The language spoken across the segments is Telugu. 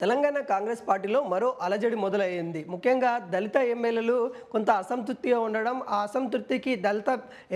తెలంగాణ కాంగ్రెస్ పార్టీలో మరో అలజడి మొదలయ్యింది. ముఖ్యంగా దళిత ఎమ్మెల్యేలు కొంత అసంతృప్తిగా ఉండడం, ఆ అసంతృప్తికి దళిత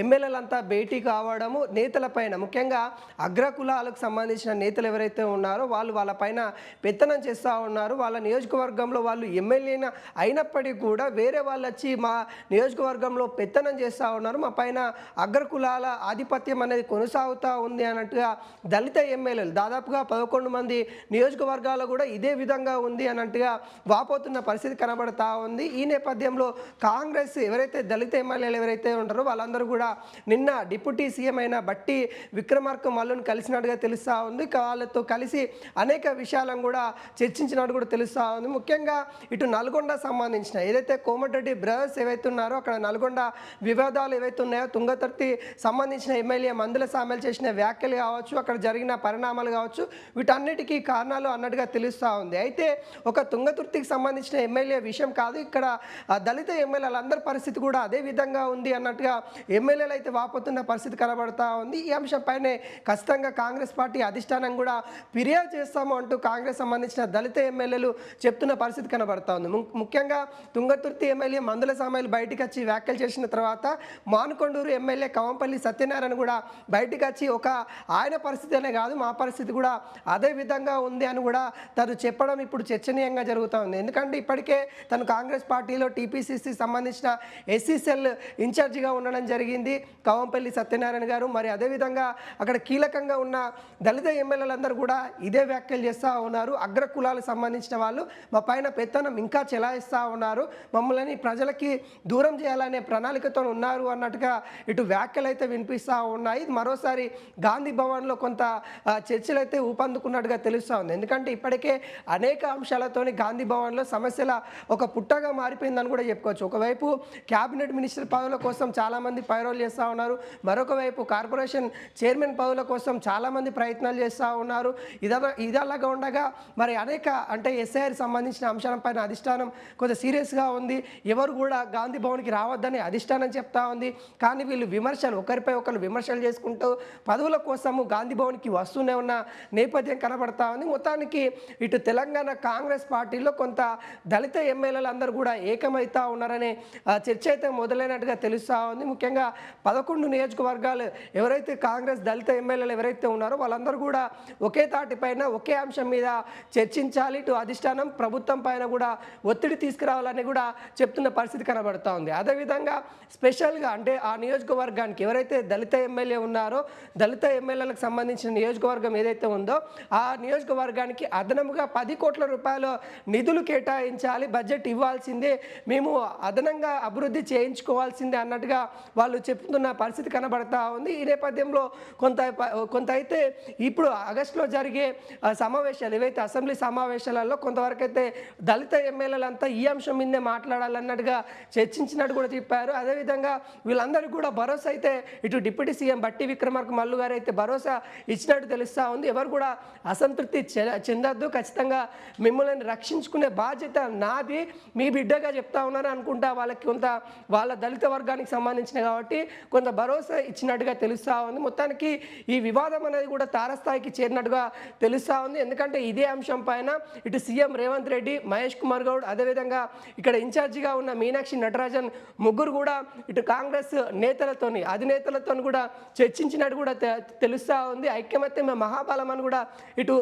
ఎమ్మెల్యేలంతా భేటీ కావడము, నేతలపైన ముఖ్యంగా అగ్రకులాలకు సంబంధించిన నేతలు ఎవరైతే ఉన్నారో వాళ్ళు వాళ్ళపైన పెత్తనం చేస్తూ ఉన్నారు. వాళ్ళ నియోజకవర్గంలో వాళ్ళు ఎమ్మెల్యేన అయినప్పటికీ కూడా వేరే వాళ్ళు వచ్చి మా నియోజకవర్గంలో పెత్తనం చేస్తూ ఉన్నారు. మా పైన అగ్రకులాల ఆధిపత్యం అనేది కొనసాగుతూ ఉంది అన్నట్టుగా దళిత ఎమ్మెల్యేలు దాదాపుగా 11 మంది నియోజకవర్గాలు కూడా ఇదే విధంగా ఉంది అన్నట్టుగా వాపోతున్న పరిస్థితి కనబడతా ఉంది. ఈ నేపథ్యంలో కాంగ్రెస్ ఎవరైతే దళిత ఎమ్మెల్యేలు ఎవరైతే ఉంటారో వాళ్ళందరూ కూడా నిన్న డిప్యూటీ సీఎం అయిన బట్టి విక్రమార్క మల్లును కలిసినట్టుగా తెలుస్తూ ఉంది. వాళ్ళతో కలిసి అనేక విషయాలను కూడా చర్చించినట్టు కూడా తెలుస్తూ ఉంది. ముఖ్యంగా ఇటు నల్గొండ సంబంధించిన ఏదైతే కోమటిరెడ్డి బ్రదర్స్ ఏవైతే ఉన్నారో అక్కడ నల్గొండ వివాదాలు ఏవైతే ఉన్నాయో తుంగతుర్తి సంబంధించిన ఎమ్మెల్యే మందుల సామెల్ చేసిన వ్యాఖ్యలు కావచ్చు, అక్కడ జరిగిన పరిణామాలు కావచ్చు, వీటన్నిటికీ కారణాలు అన్నట్టుగా తెలుస్తూ ఉంది. అయితే ఒక తుంగతుర్తికి సంబంధించిన ఎమ్మెల్యే విషయం కాదు, ఇక్కడ దళిత ఎమ్మెల్యేలందరి పరిస్థితి కూడా అదే విధంగా ఉంది అన్నట్టుగా ఎమ్మెల్యేలు అయితే వాపోతున్న పరిస్థితి కనబడతా ఉంది. ఈ అంశంపైనే ఖచ్చితంగా కాంగ్రెస్ పార్టీ అధిష్టానం కూడా ఫిర్యాదు చేస్తాము అంటూ కాంగ్రెస్ సంబంధించిన దళిత ఎమ్మెల్యేలు చెప్తున్న పరిస్థితి కనబడతా ఉంది. ముఖ్యంగా తుంగతుర్తి ఎమ్మెల్యే మందుల సామాయిలు బయటకు వచ్చి వ్యాఖ్యలు చేసిన తర్వాత మానుకొండూరు ఎమ్మెల్యే కవంపల్లి సత్యనారాయణ కూడా బయటకు వచ్చి ఒక ఆయన పరిస్థితి అనే కాదు మా పరిస్థితి కూడా అదే విధంగా ఉంది అని కూడా తను చెప్పడం ఇప్పుడు చర్చనీయంగా జరుగుతూ ఉంది. ఎందుకంటే ఇప్పటికే తను కాంగ్రెస్ పార్టీలో టీపీసీసీ సంబంధించిన ఎస్సీ సెల్ ఇన్ఛార్జిగా ఉండడం జరిగింది కవంపల్లి సత్యనారాయణ గారు. మరి అదేవిధంగా అక్కడ కీలకంగా ఉన్న దళిత ఎమ్మెల్యేలందరూ కూడా ఇదే వ్యాఖ్యలు చేస్తూ ఉన్నారు. అగ్ర కులాలకు సంబంధించిన వాళ్ళు మా పైన పెత్తనం ఇంకా చెలాయిస్తూ ఉన్నారు, మమ్మల్ని ప్రజలకి దూరం చేయాలనే ప్రణాళికతో ఉన్నారు అన్నట్టుగా ఇటు వ్యాఖ్యలు అయితే వినిపిస్తూ ఉన్నాయి. మరోసారి గాంధీ భవన్లో కొంత చర్చలు అయితే ఊపందుకున్నట్టుగా తెలుస్తూ ఉంది. ఎందుకంటే ఇప్పటికే అనేక అంశాలతోని గాంధీ భవన్లో సమస్యల ఒక పుట్టగా మారిపోయిందని కూడా చెప్పుకోవచ్చు. ఒకవైపు క్యాబినెట్ మినిస్టర్ పదవుల కోసం చాలామంది పైరోలు చేస్తూ ఉన్నారు, మరొక వైపు కార్పొరేషన్ చైర్మన్ పదవుల కోసం చాలామంది ప్రయత్నాలు చేస్తూ ఉన్నారు. ఇదలాగా ఉండగా మరి అనేక అంటే ఎస్ఐఆర్ సంబంధించిన అంశాలపైన అధిష్టానం కొంత సీరియస్గా ఉంది. ఎవరు కూడా గాంధీ భవన్కి రావద్దని అధిష్టానం చెప్తా ఉంది. కానీ వీళ్ళు విమర్శలు ఒకరిపై ఒకరు విమర్శలు చేసుకుంటూ పదవుల కోసము గాంధీ భవన్కి వస్తూనే ఉన్న నేపథ్యం కనబడతా ఉంది. మొత్తానికి ఇటు తెలంగాణ కాంగ్రెస్ పార్టీలో కొంత దళిత ఎమ్మెల్యేలు అందరూ కూడా ఏకమవుతా ఉన్నారనే చర్చ అయితే మొదలైనట్టుగా తెలుస్తూ ఉంది. ముఖ్యంగా 11 నియోజకవర్గాలు ఎవరైతే కాంగ్రెస్ దళిత ఎమ్మెల్యేలు ఎవరైతే ఉన్నారో వాళ్ళందరూ కూడా ఒకే తాటిపైన ఒకే అంశం మీద చర్చించాలి. ఇటు అధిష్టానం ప్రభుత్వం పైన కూడా ఒత్తిడి తీసుకురావాలని కూడా చెప్తున్న పరిస్థితి కనబడుతూ ఉంది. అదేవిధంగా స్పెషల్గా అంటే ఆ నియోజకవర్గానికి ఎవరైతే దళిత ఎమ్మెల్యే ఉన్నారో దళిత ఎమ్మెల్యేలకు సంబంధించిన నియోజకవర్గం ఏదైతే ఉందో ఆ నియోజకవర్గానికి అదనముగా 10 కోట్ల రూపాయలు నిధులు కేటాయించాలి, బడ్జెట్ ఇవ్వాల్సిందే, మేము అదనంగా అభివృద్ధి చేయించుకోవాల్సిందే అన్నట్టుగా వాళ్ళు చెప్తున్న పరిస్థితి కనబడతా ఉంది. ఈ నేపథ్యంలో కొంత అయితే ఇప్పుడు ఆగస్టులో జరిగే సమావేశాలు ఏవైతే అసెంబ్లీ సమావేశాలలో కొంతవరకు అయితే దళిత ఎమ్మెల్యేలంతా ఈ అంశం మీదే మాట్లాడాలన్నట్టుగా చర్చించినట్టు కూడా చెప్పారు. అదేవిధంగా వీళ్ళందరికీ కూడా భరోసా అయితే ఇటు డిప్యూటీ సీఎం బట్టి విక్రమార్క మల్లు గారు అయితే భరోసా ఇచ్చినట్టు తెలుస్తూ ఉంది. ఎవరు కూడా అసంతృప్తి చెందొద్దు, ఖచ్చితంగా మిమ్మల్ని రక్షించుకునే బాధ్యత నాది, మీ బిడ్డగా చెప్తా ఉన్నాను అనుకుంటా వాళ్ళకి కొంత వాళ్ళ దళిత వర్గానికి సంబంధించిన కాబట్టి కొంత భరోసా ఇచ్చినట్టుగా తెలుస్తూ ఉంది. మొత్తానికి ఈ వివాదం అనేది కూడా తారస్థాయికి చేరినట్టుగా తెలుస్తూ ఉంది. ఎందుకంటే ఇదే అంశం పైన ఇటు సీఎం రేవంత్ రెడ్డి, మహేష్ కుమార్ గౌడ్, అదేవిధంగా ఇక్కడ ఇన్ఛార్జిగా ఉన్న మీనాక్షి నటరాజన్ ముగ్గురు కూడా ఇటు కాంగ్రెస్ నేతలతోని అధినేతలతో కూడా చర్చించినట్టు కూడా తెలుస్తూ ఉంది. ఐక్యమత్యమే మహాబలం అని కూడా ఇటు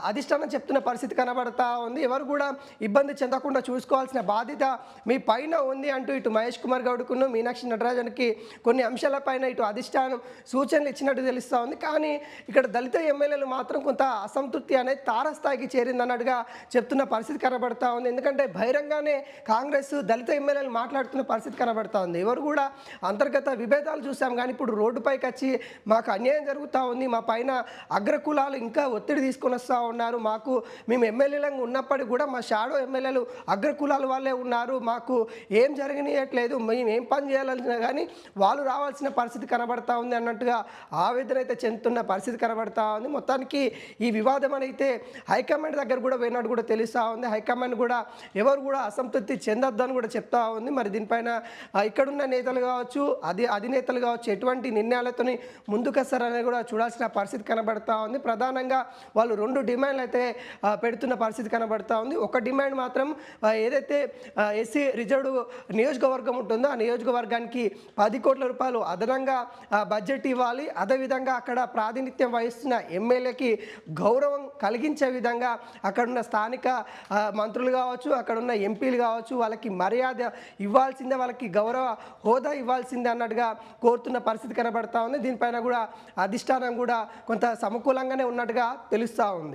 అధిష్టానం చెప్తున్న పరిస్థితి కనబడతా ఉంది. ఎవరు కూడా ఇబ్బంది చెందకుండా చూసుకోవాల్సిన బాధ్యత మీ పైన ఉంది అంటూ ఇటు మహేష్ కుమార్ గౌడ్కును మీనాక్షి నటరాజన్కి కొన్ని అంశాలపైన ఇటు అధిష్టానం సూచనలు ఇచ్చినట్టు తెలుస్తూ ఉంది. కానీ ఇక్కడ దళిత ఎమ్మెల్యేలు మాత్రం కొంత అసంతృప్తి అనేది తారస్థాయికి చేరిందన్నట్టుగా చెప్తున్న పరిస్థితి కనబడతా ఉంది. ఎందుకంటే బహిరంగానే కాంగ్రెస్ దళిత ఎమ్మెల్యేలు మాట్లాడుతున్న పరిస్థితి కనబడతా ఉంది. ఎవరు కూడా అంతర్గత విభేదాలు చూసాం, కానీ ఇప్పుడు రోడ్డుపైకి వచ్చి మాకు అన్యాయం జరుగుతూ ఉంది, మా పైన అగ్రకులాలు ఇంకా ఒత్తిడి తీసుకొని వస్తూ ఉన్నారు, మేము ఎమ్మెల్యేలంగా ఉన్నప్పటికీ కూడా మా షాడో ఎమ్మెల్యేలు అగ్రకులాల వాళ్ళే ఉన్నారు, మాకు ఏం జరగనీయట్లేదు, మేము ఏం పని చేయాలన్నా కానీ వాళ్ళు రావాల్సిన పరిస్థితి కనబడతా ఉంది అన్నట్టుగా ఆవేదన అయితే చెందుతున్న పరిస్థితి కనబడతా ఉంది. మొత్తానికి ఈ వివాదం అయితే హైకమాండ్ దగ్గర కూడా పోయినట్టు కూడా తెలుస్తూ ఉంది. హైకమాండ్ కూడా ఎవరు కూడా అసంతృప్తి చెందొద్దని కూడా చెప్తా ఉంది. మరి దీనిపైన ఇక్కడున్న నేతలు కావచ్చు, అధినేతలు కావచ్చు ఎటువంటి నిర్ణయాలతో ముందుకొస్తారనేది కూడా చూడాల్సిన పరిస్థితి కనబడతా ఉంది. ప్రధానంగా వాళ్ళు 2 2 డిమాండ్లు అయితే పెడుతున్న పరిస్థితి కనబడతా ఉంది. ఒక డిమాండ్ మాత్రం ఏదైతే ఎస్సీ రిజర్వ్డ్ నియోజకవర్గం ఉంటుందో ఆ నియోజకవర్గానికి 10 కోట్ల రూపాయలు అదనంగా బడ్జెట్ ఇవ్వాలి. అదేవిధంగా అక్కడ ప్రాతినిధ్యం వహిస్తున్న ఎమ్మెల్యేకి గౌరవం కలిగించే విధంగా అక్కడున్న స్థానిక మంత్రులు కావచ్చు, అక్కడున్న ఎంపీలు కావచ్చు, వాళ్ళకి మర్యాద ఇవ్వాల్సిందే, వాళ్ళకి గౌరవ హోదా ఇవ్వాల్సిందే అన్నట్టుగా కోరుతున్న పరిస్థితి కనబడతా ఉంది. దీనిపైన కూడా అధిష్టానం కూడా కొంత సమకూలంగానే ఉన్నట్టుగా తెలుస్తూ ఉంది.